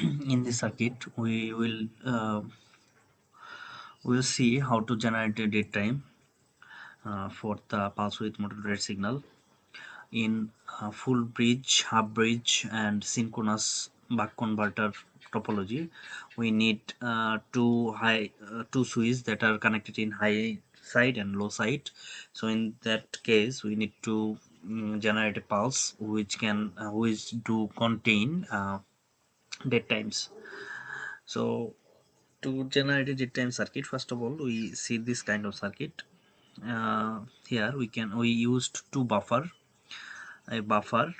In this circuit we'll see how to generate a dead time for the pulse width modulated signal in full bridge, half bridge, and synchronous buck converter topology. We need two switches that are connected in high side and low side. So in that case, we need to generate a pulse which do contain dead times. So to generate a dead time circuit, first of all, we see this kind of circuit. Here we used two buffer. A buffer,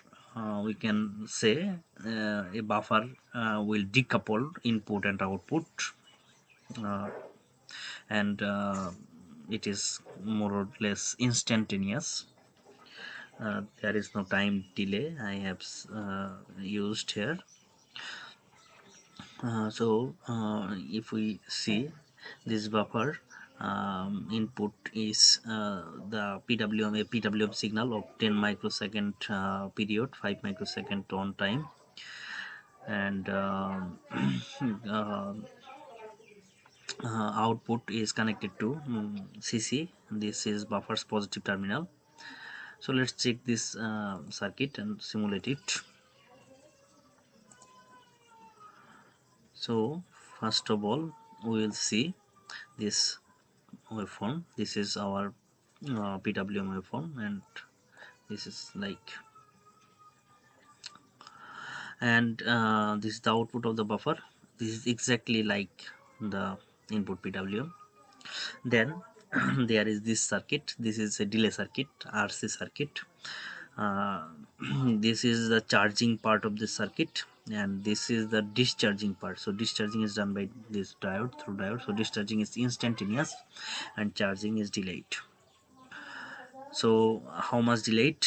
we can say a buffer will decouple input and output, uh, and it is more or less instantaneous. There is no time delay I have used here. If we see this buffer, input is the PWM signal of 10 microsecond period, 5 microsecond on time, and uh, output is connected to CC. This is buffer's positive terminal. So let's check this circuit and simulate it. So first of all, we will see this waveform. This is our PWM waveform, and this is like, and this is the output of the buffer. This is exactly like the input PWM. Then there is this circuit. This is a delay circuit, RC circuit. uh, this is the charging part of the circuit, and this is the discharging part. So discharging is done by this diode, through diode. So discharging is instantaneous and charging is delayed. So how much delayed?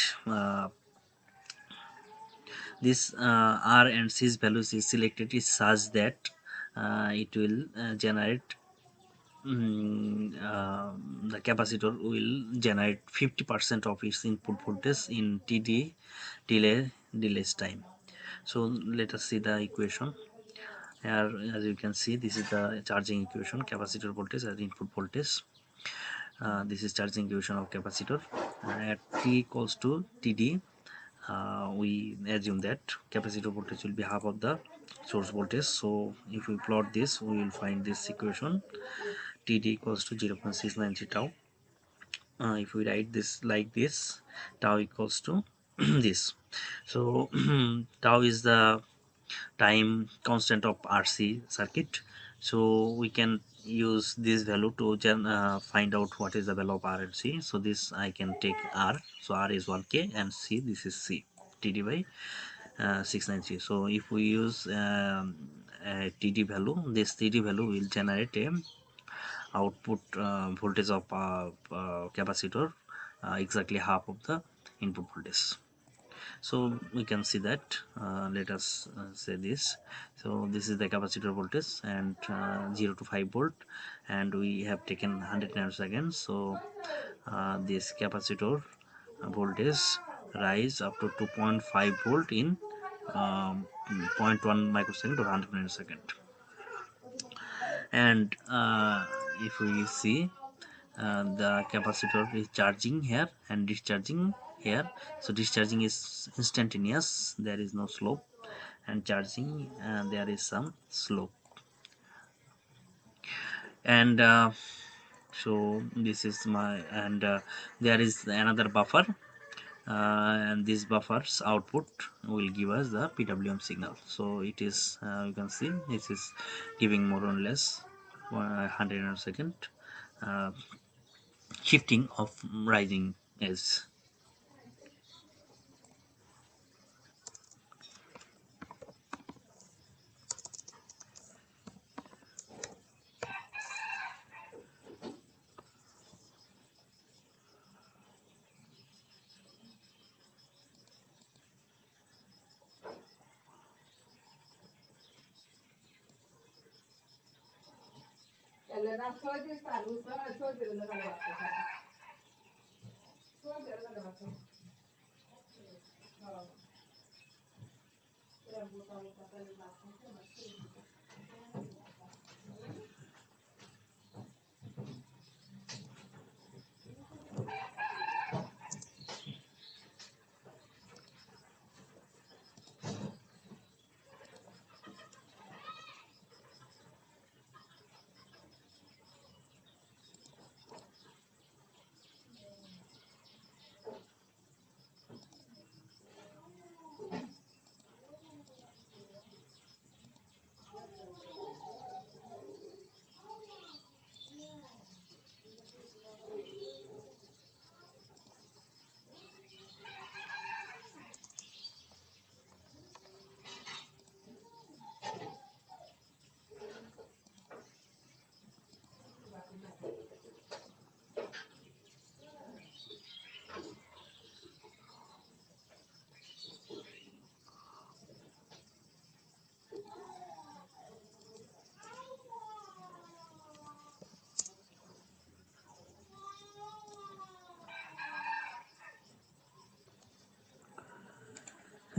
This R and C's values is selected is such that it will generate the capacitor will generate 50% of its input voltage in TD delays time. So let us see the equation. Here, as you can see, this is the charging equation, capacitor voltage as input voltage. This is charging equation of capacitor. At t equals to TD, we assume that capacitor voltage will be half of the source voltage. So if we plot this, we will find this equation. TD equals to 0.693 tau. If we write this like this, tau equals to this. So tau is the time constant of RC circuit. So we can use this value to find out what is the value of R and C. So this I can take R. So R is 1K and C, this is C. TD by 693. So if we use a TD value, this TD value will generate a output voltage of capacitor exactly half of the input voltage. So we can see that. Let us say this. So this is the capacitor voltage, and 0 to 5 volt, and we have taken 100 nanoseconds. So this capacitor voltage rise up to 2.5 volt in zero point 0.1 microsecond or 100 nanosecond. And if we see, the capacitor is charging here and discharging here. So discharging is instantaneous, there is no slope, and charging there is some slope. And so this is my, and there is another buffer, and this buffer's output will give us the PWM signal. So it is, you can see this is giving more or less 100 nanosecond shifting of rising edge.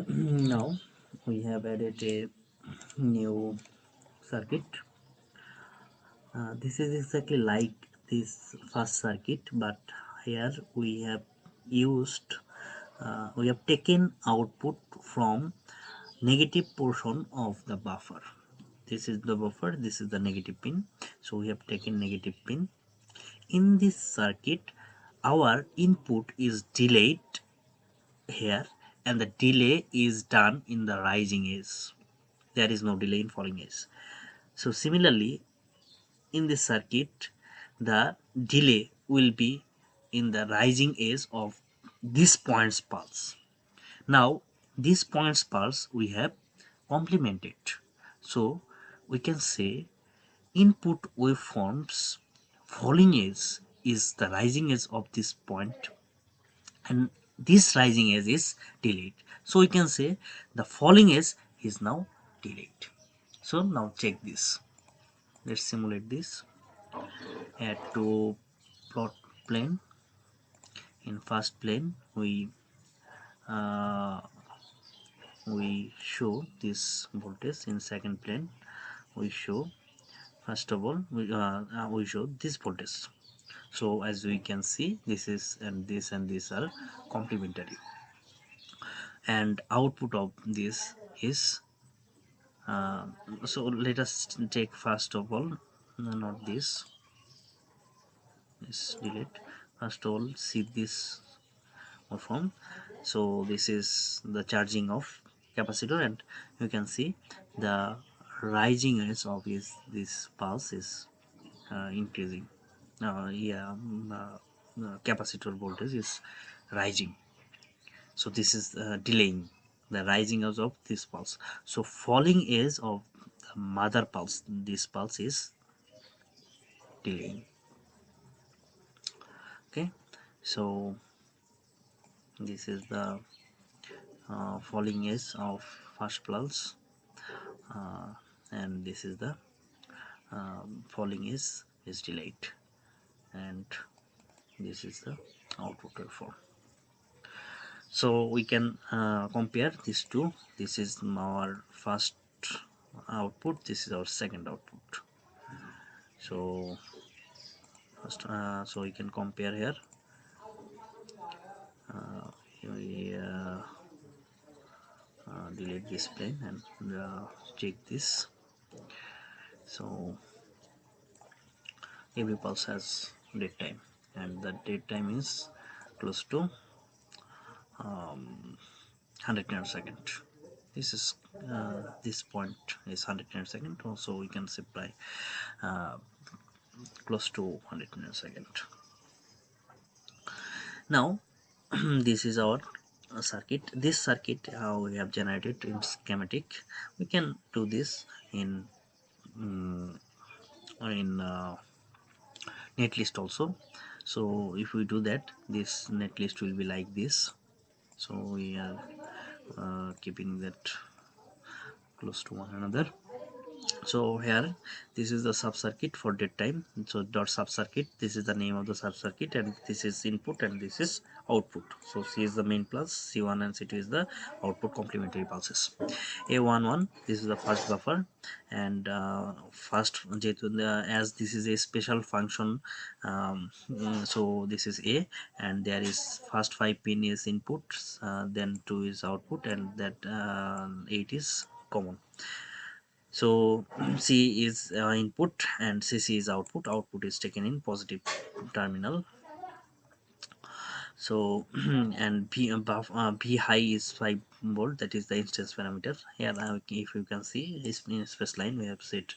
Now we have added a new circuit. This is exactly like this first circuit, but here we have taken output from negative portion of the buffer. This is the buffer, this is the negative pin, so we have taken negative pin. In this circuit, our input is delayed here, and the delay is done in the rising edge. There is no delay in falling edge. So similarly, in this circuit, the delay will be in the rising edge of this point's pulse. Now this point's pulse we have complemented, so we can say input waveforms falling edge is the rising edge of this point, and this rising edge is delayed, so we can say the falling edge is now delayed. So now check this. Let's simulate this. Add to plot plane. In first plane uh, we show this voltage. In second plane we show, first of all we show this voltage. So as we can see, this is and this are complementary, and output of this is uh, so let us take first of all, no, not this, is delete. First of all, see this form. So this is the charging of capacitor, and you can see the rising edge of this pulse is increasing. Capacitor voltage is rising, so this is delaying the rising edge of this pulse. So falling edge of the mother pulse, this pulse is delaying. Okay, so this is the falling edge of first pulse, uh, and this is the falling is delayed, and this is the output waveform. So we can compare these two. This is our first output, this is our second output. So first so we can compare here. uh, we delete this plane and check this. So every pulse has dead time, and the dead time is close to 100 nanosecond. This is this point is 100 nanosecond, also we can supply uh, close to 100 nanosecond. Now this is our circuit. This circuit we have generated in schematic. We can do this in um, netlist also. So if we do that, this netlist will be like this. So we are keeping that close to one another. So here this is the sub circuit for dead time. So dot sub circuit, this is the name of the sub circuit, and this is input and this is output. So C is the main pulse, C1 and C2 is the output complementary pulses. A11, this is the first buffer, and first as this is a special function, so this is A, and there is first 5 pin is input, then 2 is output, and that 8 is common. So C is input and CC is output. Output is taken in positive terminal. So and B high is 5 volt, that is the instance parameter. Here if you can see this in space line we have set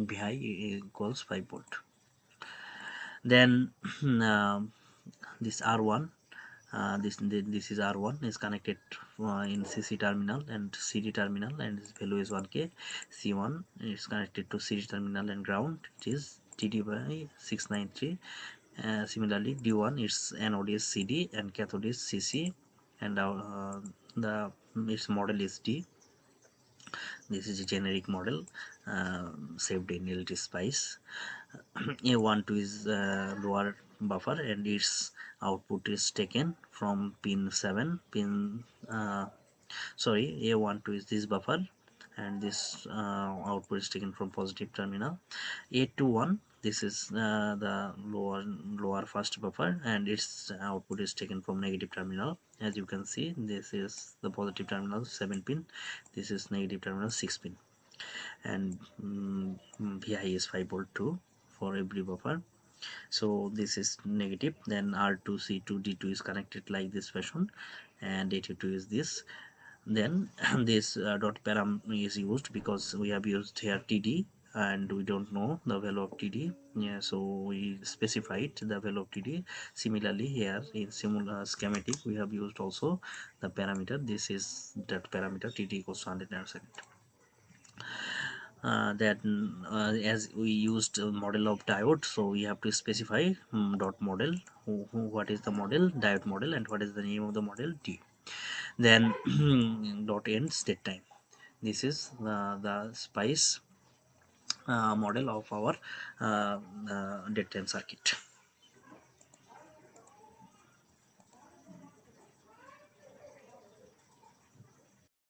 B high equals 5 volt. Then this R1, this is R1 is connected in CC terminal and CD terminal, and its value is 1k. C1 is connected to CD terminal and ground, it is TD by 693. Similarly D1, its anode is CD and cathode is CC, and the its model is D. This is a generic model saved in LTspice. A12 is lower buffer, and its output is taken from pin 7 pin sorry, A12 is this buffer, and this output is taken from positive terminal. A21, this is the lower first buffer, and its output is taken from negative terminal. As you can see, this is the positive terminal 7 pin, this is negative terminal 6 pin, and VI is 5 volt 2 for every buffer. So this is negative. Then R2C2 D2 is connected like this fashion, and A22 is this. Then this dot param is used because we have used here TD and we don't know the value of TD, yeah, so we specified the value of TD. Similarly here in similar schematic we have used also the parameter. This is that parameter TD equals to 100 nanosecond. That as we used model of diode, so we have to specify dot model, what is the model, diode model, and what is the name of the model, D. Then dot ends dead time. This is the spice model of our dead time circuit.